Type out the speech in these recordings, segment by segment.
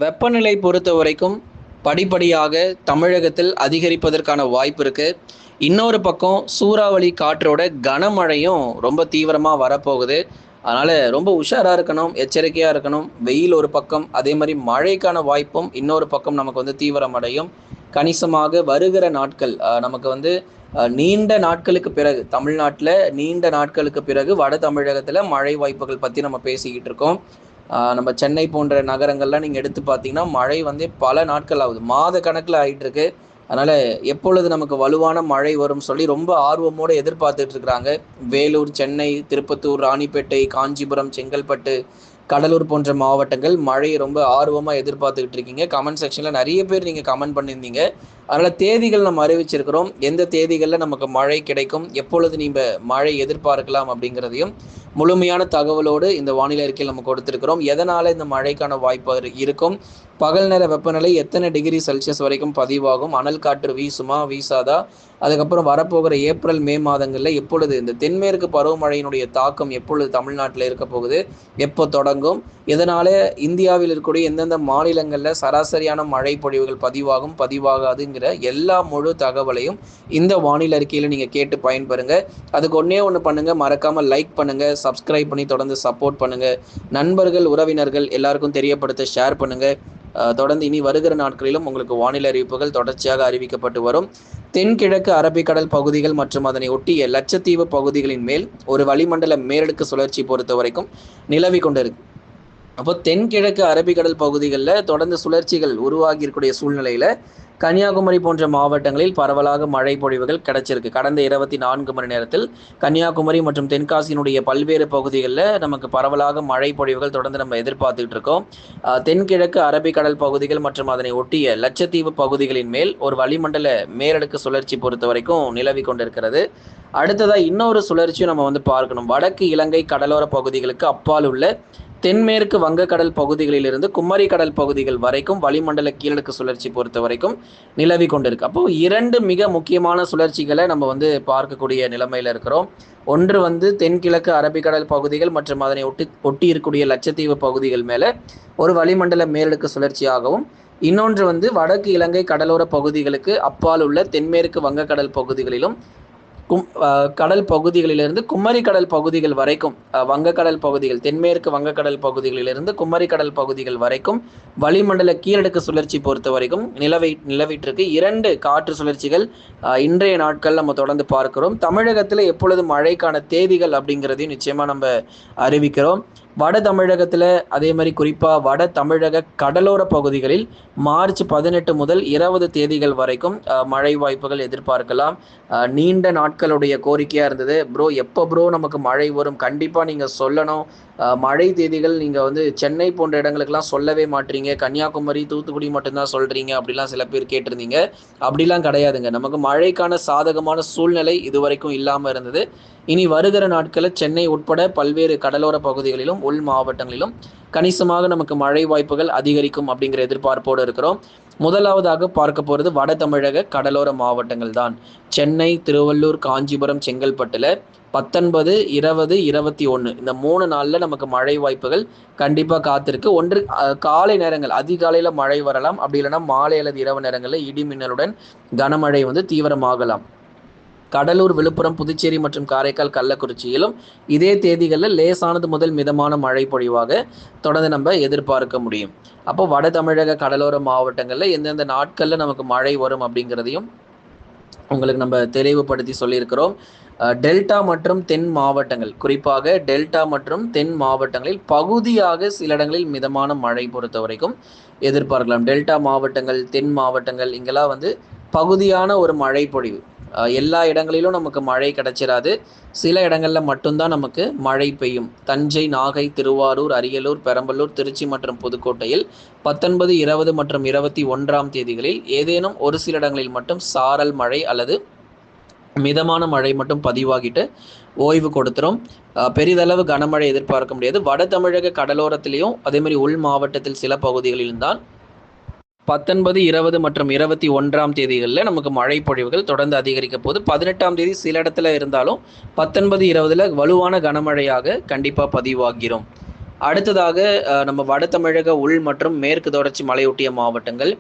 வெப்பநிலை பொறுத்த வரைக்கும் படிப்படியாக தமிழகத்தில் அதிகரிப்பதற்கான வாய்ப்பு இருக்கு. இன்னொரு பக்கம் சூறாவளி காற்றோட கனமழையும் ரொம்ப தீவிரமா வரப்போகுது. அதனால ரொம்ப உஷாரா இருக்கணும், எச்சரிக்கையா இருக்கணும். வெயில் ஒரு பக்கம், அதே மாரி மழைக்கான வாய்ப்பும் இன்னொரு பக்கம் நமக்கு தீவிரமடையும். கணிசமாக வருகிற நாட்கள் நமக்கு நீண்ட நாட்களுக்கு பிறகு தமிழ்நாட்டுல நீண்ட நாட்களுக்கு பிறகு வட தமிழகத்துல மழை வாய்ப்புகள் பத்தி நம்ம பேசிக்கிட்டு இருக்கோம். நம்ம சென்னை போன்ற நகரங்கள்லாம் நீங்க எடுத்து பார்த்தீங்கன்னா, மழை பல நாட்கள் ஆகுது. மாத கணக்குல ஆயிட்டு இருக்கு. அதனால எப்பொழுது நமக்கு வலுவான மழை வரும்னு சொல்லி ரொம்ப ஆர்வமோட எதிர்பார்த்துட்டு இருக்கிறாங்க. வேலூர், சென்னை, திருப்பத்தூர், ராணிப்பேட்டை, காஞ்சிபுரம், செங்கல்பட்டு, கடலூர் போன்ற மாவட்டங்கள் மழையை ரொம்ப ஆர்வமா எதிர்பார்த்துக்கிட்டு இருக்கீங்க. கமெண்ட் செக்ஷன்ல நிறைய பேர் நீங்க கமெண்ட் பண்ணியிருந்தீங்க. அதனால தேதிகள் நம்ம அறிவிச்சிருக்கிறோம். எந்த தேதிகள்ல நமக்கு மழை கிடைக்கும், எப்பொழுது நீங்க மழை எதிர்பார்க்கலாம் அப்படிங்கிறதையும் முழுமையான தகவலோடு இந்த வானிலை அறிக்கையில் நம்ம கொடுத்திருக்கிறோம். எதனால இந்த மழைக்கான வாய்ப்பு இருக்கும், பகல் நேர வெப்பநிலை எத்தனை டிகிரி செல்சியஸ் வரைக்கும் பதிவாகும், அனல் காற்று வீசுமா வீசாதா, அதுக்கப்புறம் வரப்போகிற ஏப்ரல் மே மாதங்களில் எப்பொழுது இந்த தென்மேற்கு பருவமழையினுடைய தாக்கம் எப்பொழுது தமிழ்நாட்டில் இருக்க போகுது, எப்போ தொடங்கும், இதனால இந்தியாவில் இருக்கக்கூடிய எந்தெந்த மாநிலங்களில் சராசரியான மழை பொழிவுகள் பதிவாகாதுங்கிற எல்லா முழு தகவலையும் இந்த வானிலை அறிக்கையில் நீங்கள் கேட்டு பயன்பெறுங்க. அதுக்கு ஒன்று பண்ணுங்க, மறக்காம லைக் பண்ணுங்க, சப்ஸ்கிரைப் பண்ணி தொடர்ந்து சப்போர்ட் பண்ணுங்க, நண்பர்கள் உறவினர்கள் எல்லாருக்கும் தெரியப்படுத்த ஷேர் பண்ணுங்க. தொடர்ந்து இனி வருகிற நாட்களிலும் உங்களுக்கு வானிலை அறிவிப்புகள் தொடர்ச்சியாக அறிவிக்கப்பட்டு வரும். தென்கிழக்கு அரபிக்கடல் பகுதிகள் மற்றும் அதனை ஒட்டிய லட்சத்தீவு பகுதிகளின் மேல் ஒரு வளிமண்டல மேலடுக்கு சுழற்சி பொறுத்த வரைக்கும் நிலவி கொண்டிருக்கு. அப்போ தென்கிழக்கு அரபிக்கடல் பகுதிகளில் தொடர்ந்து சுழற்சிகள் உருவாகி இருக்கக்கூடிய சூழ்நிலையில கன்னியாகுமரி போன்ற மாவட்டங்களில் பரவலாக மழை பொழிவுகள் கிடைச்சிருக்கு. கடந்த 24 மணி நேரத்தில் கன்னியாகுமரி மற்றும் தென்காசியினுடைய பல்வேறு பகுதிகளில் நமக்கு பரவலாக மழை பொழிவுகள் தொடர்ந்து நம்ம எதிர்பார்த்துட்டு இருக்கோம். தென்கிழக்கு அரபிக்கடல் பகுதிகள் மற்றும் அதனை ஒட்டிய லட்சத்தீவு பகுதிகளின் மேல் ஒரு வளிமண்டல மேலடுக்கு சுழற்சி பொறுத்த வரைக்கும் நிலவி கொண்டிருக்கிறது. அடுத்ததா இன்னொரு சுழற்சியும் நம்ம பார்க்கணும். வடக்கு இலங்கை கடலோர பகுதிகளுக்கு அப்பால் உள்ள தென்மேற்கு வங்கக்கடல் பகுதிகளிலிருந்து குமரி கடல் பகுதிகள் வரைக்கும் வளிமண்டல கீழடுக்கு சுழற்சி பொறுத்த வரைக்கும் நிலவி கொண்டிருக்கு. அப்போ இரண்டு மிக முக்கியமான சுழற்சிகளை நம்ம பார்க்கக்கூடிய நிலைமையில இருக்கிறோம். ஒன்று தென்கிழக்கு அரபிக்கடல் பகுதிகள் மற்றும் அதனை ஒட்டி இருக்கக்கூடிய லட்சத்தீவு பகுதிகள் மேல ஒரு வளிமண்டல மேலடுக்கு சுழற்சியாகவும், இன்னொன்று வடக்கு இலங்கை கடலோர பகுதிகளுக்கு அப்பால் உள்ள தென்மேற்கு வங்கக்கடல் பகுதிகளிலும் கடல் பகுதிகளிலிருந்து குமரி கடல் பகுதிகள் வரைக்கும், வங்கக்கடல் பகுதிகள் தென்மேற்கு வங்கக்கடல் பகுதிகளிலிருந்து குமரி கடல் பகுதிகள் வரைக்கும் வளிமண்டல கீழடுக்கு சுழற்சி பொறுத்த வரைக்கும் நிலவிட்டு இருக்கு. இரண்டு காற்று சுழற்சிகள் இன்றைய நாட்கள் நம்ம தொடர்ந்து பார்க்கிறோம். தமிழகத்தில் எப்பொழுது மழைக்கான தேதிகள் அப்படிங்கிறதையும் நிச்சயமா நம்ம அறிவிக்கிறோம். வட தமிழகத்தில் அதே மாதிரி குறிப்பாக வட தமிழக கடலோர பகுதிகளில் மார்ச் 18 முதல் 20 தேதிகள் வரைக்கும் மழை வாய்ப்புகள் எதிர்பார்க்கலாம். நீண்ட நாட்களுடைய கோரிக்கையாக இருந்தது, ப்ரோ எப்போ ப்ரோ நமக்கு மழை வரும், கண்டிப்பாக நீங்கள் சொல்லணும். மழை தேதிகள் நீங்கள் சென்னை போன்ற இடங்களுக்கெல்லாம் சொல்லவே மாட்டீங்க, கன்னியாகுமரி தூத்துக்குடி மட்டும்தான் சொல்கிறீங்க அப்படிலாம் சில பேர் கேட்டிருந்தீங்க. அப்படிலாம் கிடையாதுங்க. நமக்கு மழைக்கான சாதகமான சூழ்நிலை இதுவரைக்கும் இல்லாமல் இருந்தது. இனி வருகிற நாட்களில் சென்னை உட்பட பல்வேறு கடலோர பகுதிகளிலும் உள் மாவட்டங்களிலும் கணிசமாக நமக்கு மழை வாய்ப்புகள் அதிகரிக்கும் அப்படிங்கிற எதிர்பார்ப்போடு இருக்கிறோம். முதலாவதாக பார்க்க போகிறது வட தமிழக கடலோர மாவட்டங்கள் தான். சென்னை, திருவள்ளூர், காஞ்சிபுரம், செங்கல்பட்டுல 19, 20, 21 இந்த 3 நாளில் நமக்கு மழை வாய்ப்புகள் கண்டிப்பாக காத்திருக்கு. ஒன்று காலை நேரங்கள் அதிகாலையில் மழை வரலாம், அப்படி இல்லைன்னா மாலை அல்லது இரவு நேரங்களில் இடி மின்னலுடன் கனமழை தீவிரமாகலாம். கடலூர், விழுப்புரம், புதுச்சேரி மற்றும் காரைக்கால், கள்ளக்குறிச்சியிலும் இதே தேதிகளில் லேசானது முதல் மிதமான மழை பொழிவாக தொடர்ந்து நம்ம எதிர்பார்க்க முடியும். அப்போ வட தமிழக கடலோர மாவட்டங்களில் எந்தெந்த நாட்களில் நமக்கு மழை வரும் அப்படிங்கிறதையும் உங்களுக்கு நம்ம தெளிவுபடுத்தி சொல்லியிருக்கிறோம். டெல்டா மற்றும் தென் மாவட்டங்கள், குறிப்பாக டெல்டா மற்றும் தென் மாவட்டங்களில் பகுதியாக சில இடங்களில் மிதமான மழை பொறுத்த வரைக்கும் எதிர்பார்க்கலாம். டெல்டா மாவட்டங்கள், தென் மாவட்டங்கள் இங்கெல்லாம் பகுதியான ஒரு மழை பொழிவு, எல்லா இடங்களிலும் நமக்கு மழை கிடைச்சிடாது. சில இடங்களில் மட்டும்தான் நமக்கு மழை பெய்யும். தஞ்சை, நாகை, திருவாரூர், அரியலூர், பெரம்பலூர், திருச்சி மற்றும் புதுக்கோட்டையில் 19, 20 மற்றும் 21 தேதிகளில் ஏதேனும் ஒரு சில இடங்களில் மட்டும் சாரல் மழை அல்லது மிதமான மழை மட்டும் பதிவாகிட்டு ஓய்வு கொடுத்துரும். பெரிதளவு கனமழை எதிர்பார்க்க முடியாது. வட தமிழக கடலோரத்திலையும் அதே மாதிரி உள் மாவட்டத்தில் சில பகுதிகளிலும் தான் 19, 20 மற்றும் 21 தேதிகளில் நமக்கு மழை பொழிவுகள் தொடர்ந்து அதிகரிக்க போது. 18 தேதி சில இடத்துல இருந்தாலும் 19, 20 வலுவான கனமழையாக கண்டிப்பாக பதிவாகிறோம். அடுத்ததாக நம்ம வட தமிழக உள் மற்றும் மேற்கு தொடர்ச்சி மலையொட்டிய மாவட்டங்கள்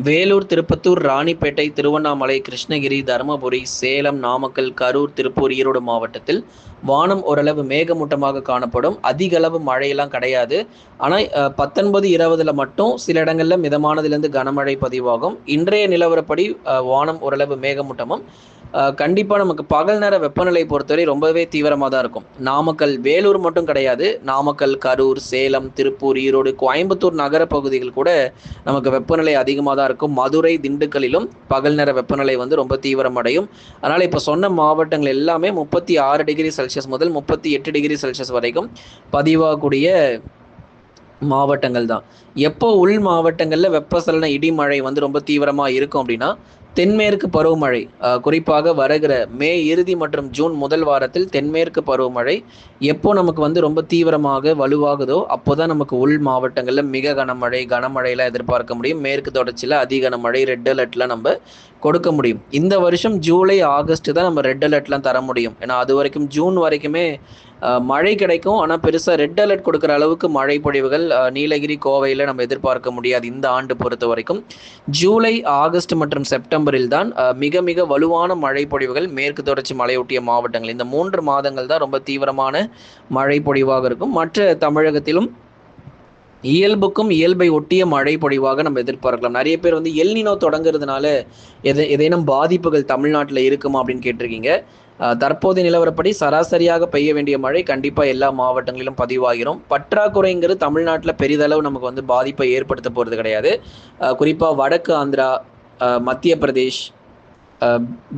வேலூர், திருப்பத்தூர், ராணிப்பேட்டை, திருவண்ணாமலை, கிருஷ்ணகிரி, தருமபுரி, சேலம், நாமக்கல், கரூர், திருப்பூர், ஈரோடு மாவட்டத்தில் வானம் ஓரளவு மேகமூட்டமாக காணப்படும். அதிக அளவு மழையெல்லாம் கிடையாது. ஆனால் 19, 20 மட்டும் சில இடங்களில் மிதமானதிலிருந்து கனமழை பதிவாகும். இன்றைய நிலவரப்படி வானம் ஓரளவு மேகமூட்டமும் கண்டிப்பாக நமக்கு பகல் நேர வெப்பநிலை பொறுத்தவரை ரொம்பவே தீவிரமாக தான் இருக்கும். நாமக்கல், வேலூர் மட்டும் கிடையாது, நாமக்கல், கரூர், சேலம், திருப்பூர், ஈரோடு, கோயம்புத்தூர் நகர பகுதிகள் கூட நமக்கு வெப்பநிலை அதிகமாக தான் இருக்கும். மதுரை, திண்டுக்கல்லிலும் பகல் நேர வெப்பநிலை வந்து ரொம்ப தீவிரமடையும். அதனால் இப்போ சொன்ன மாவட்டங்கள் எல்லாமே 36 டிகிரி செல்சியஸ் முதல் 38 டிகிரி செல்சியஸ் வரைக்கும் பதிவாகக்கூடிய மாவட்டங்கள் தான். எப்போ உள் மாவட்டங்களில் வெப்பசலன இடிமழை வந்து ரொம்ப தீவிரமாக இருக்கும் அப்படின்னா தென்மேற்கு பருவமழை, குறிப்பாக வருகிற மே இறுதி மற்றும் ஜூன் முதல் வாரத்தில் தென்மேற்கு பருவமழை எப்போ நமக்கு வந்து ரொம்ப தீவிரமாக வலுவாகுதோ அப்போதான் நமக்கு உள் மாவட்டங்களில் மிக கனமழையெல்லாம் எதிர்பார்க்க முடியும். மேற்கு தொடர்ச்சியில் அதி கனமழை, ரெட் அலர்ட்லாம் நம்ம கொடுக்க முடியும். இந்த வருஷம் ஜூலை, ஆகஸ்ட் தான் நம்ம ரெட் அலர்ட்லாம் தர முடியும். ஏன்னா அது வரைக்கும் ஜூன் வரைக்குமே மழை கிடைக்கும். ஆனால் பெருசாக ரெட் அலர்ட் கொடுக்குற அளவுக்கு மழை பொழிவுகள் நீலகிரி, கோவையில் நம்ம எதிர்பார்க்க முடியாது இந்த ஆண்டு பொறுத்த வரைக்கும். ஜூலை, ஆகஸ்ட் மற்றும் செப்டம்பரில் தான் மிக மிக வலுவான மழை பொழிவுகள் மேற்கு தொடர்ச்சி மலையொட்டிய மாவட்டங்கள், இந்த 3 மாதங்கள் தான் ரொம்ப தீவிரமான மழை பொழிவாக இருக்கும். மற்ற தமிழகத்திலும் இயல்புக்கும் இயல்பை ஒட்டிய மழை பொழிவாக நம்ம எதிர்பார்க்கலாம். நிறைய பேர் வந்து எல்னினோ தொடங்குறதுனால ஏதேனும் பாதிப்புகள் தமிழ்நாட்டில் இருக்குமா அப்படின்னு கேட்டிருக்கீங்க. தற்போதைய நிலவரப்படி சராசரியாக பெய்ய வேண்டிய மழை கண்டிப்பாக எல்லா மாவட்டங்களிலும் பதிவாகிறோம். பற்றாக்குறைங்கிறது தமிழ்நாட்டில் பெரிதளவு நமக்கு வந்து பாதிப்பை ஏற்படுத்த போகிறது கிடையாது. குறிப்பாக வடக்கு ஆந்திரா, மத்திய பிரதேஷ்,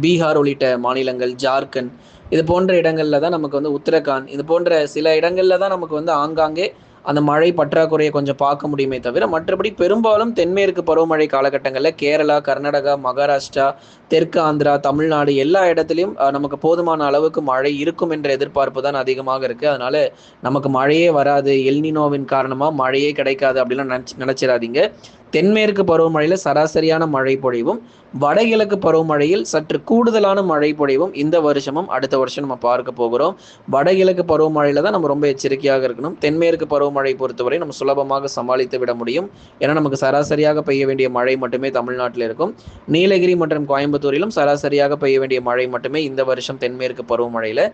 பீகார் உள்ளிட்ட மாநிலங்கள், ஜார்க்கண்ட் இது போன்ற இடங்களில் தான் நமக்கு வந்து உத்தரகாண்ட் இது போன்ற சில இடங்களில் தான் நமக்கு வந்து ஆங்காங்கே அந்த மழை பற்றாக்குறையை கொஞ்சம் பார்க்க முடியுமே தவிர மற்றபடி பெரும்பாலும் தென்மேற்கு பருவமழை காலகட்டங்களில் கேரளா, கர்நாடகா, மகாராஷ்டிரா, தெற்கு ஆந்திரா, தமிழ்நாடு எல்லா இடத்துலையும் நமக்கு போதுமான அளவுக்கு மழை இருக்கும் என்ற எதிர்பார்ப்பு தான் அதிகமாக இருக்குது. அதனால நமக்கு மழையே வராது, எல்னினோவின் காரணமாக மழையே கிடைக்காது அப்படிலாம் நினச்சிடாதீங்க. தென்மேற்கு பருவமழையில் சராசரியான மழை பொழிவும் வடகிழக்கு பருவமழையில் சற்று கூடுதலான மழை பொழிவும் இந்த வருஷமும் அடுத்த வருஷம் நம்ம பார்க்க போகிறோம். வடகிழக்கு பருவமழையில தான் நம்ம ரொம்ப எச்சரிக்கையாக இருக்கணும். தென்மேற்கு பருவமழை பொறுத்தவரை நம்ம சுலபமாக சமாளித்து விட முடியும். ஏன்னா நமக்கு சராசரியாக பெய்ய வேண்டிய மழை மட்டுமே தமிழ்நாட்டில் இருக்கும். நீலகிரி மற்றும் கோயம்புத்தூரிலும் சராசரியாக பெய்ய வேண்டிய மழை மட்டுமே இந்த வருஷம் தென்மேற்கு பருவமழையில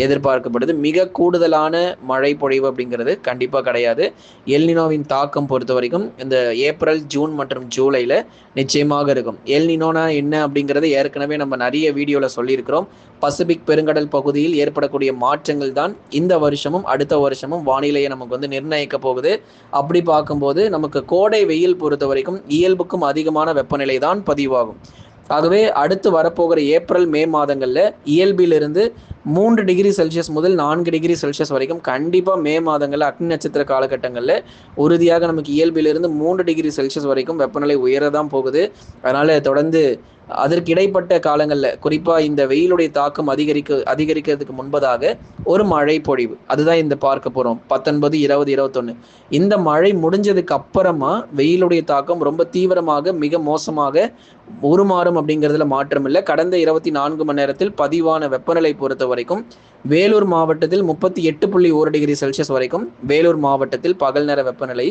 எதிர்பார்க்கப்படுது. மிக கூடுதலான மழை பொழிவு அப்படிங்கிறது கண்டிப்பாக கிடையாது. எல்னினோவின் தாக்கம் பொறுத்த வரைக்கும் இந்த ஏப்ரல், ஜூன் மற்றும் ஜூலைல நிச்சயமாக இருக்கும். எல்னினோனா என்ன அப்படிங்கிறது ஏற்கனவே நம்ம நிறைய வீடியோல சொல்லியிருக்கிறோம். பசிபிக் பெருங்கடல் பகுதியில் ஏற்படக்கூடிய மாற்றங்கள் தான் இந்த வருஷமும் அடுத்த வருஷமும் வானிலையை நமக்கு வந்து நிர்ணயிக்க போகுது. அப்படி பார்க்கும்போது நமக்கு கோடை வெயில் பொறுத்த வரைக்கும் இயல்புக்கும் அதிகமான வெப்பநிலை தான் பதிவாகும். ஆகவே அடுத்து வரப்போகிற ஏப்ரல், மே மாதங்களில் இயல்பிலிருந்து 3 டிகிரி செல்சியஸ் முதல் 4 டிகிரி செல்சியஸ் வரைக்கும் கண்டிப்பாக மே மாதங்களில் அக்னி நட்சத்திர காலகட்டங்களில் உறுதியாக நமக்கு இயல்பிலிருந்து 3 டிகிரி செல்சியஸ் வரைக்கும் வெப்பநிலை உயரதான் போகுது. அதனால் தொடர்ந்து அதற்கு இடைப்பட்ட காலங்களில் குறிப்பாக இந்த வெயிலுடைய தாக்கம் அதிகரிக்கிறதுக்கு முன்பதாக ஒரு மழை பொழிவு அதுதான் இந்த பார்க்க போகிறோம். 19, 20, 21 இந்த மழை முடிஞ்சதுக்கு அப்புறமா வெயிலுடைய தாக்கம் ரொம்ப தீவிரமாக மிக மோசமாக உருமாறும் அப்படிங்கிறதுல மாற்றம் இல்லை. கடந்த 24 மணி நேரத்தில் பதிவான வெப்பநிலை பொறுத்த வரைக்கும் வேலூர் மாவட்டத்தில் 38.1 டிகிரி செல்சியஸ் வரைக்கும் வேலூர் மாவட்டத்தில் பகல் நேர வெப்பநிலை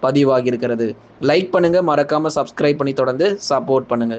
பதிவாகி இருக்கிறது. லைக் பண்ணுங்க, மறக்காம சப்ஸ்கிரைப் பண்ணி தொடர்ந்து சப்போர்ட் பண்ணுங்க.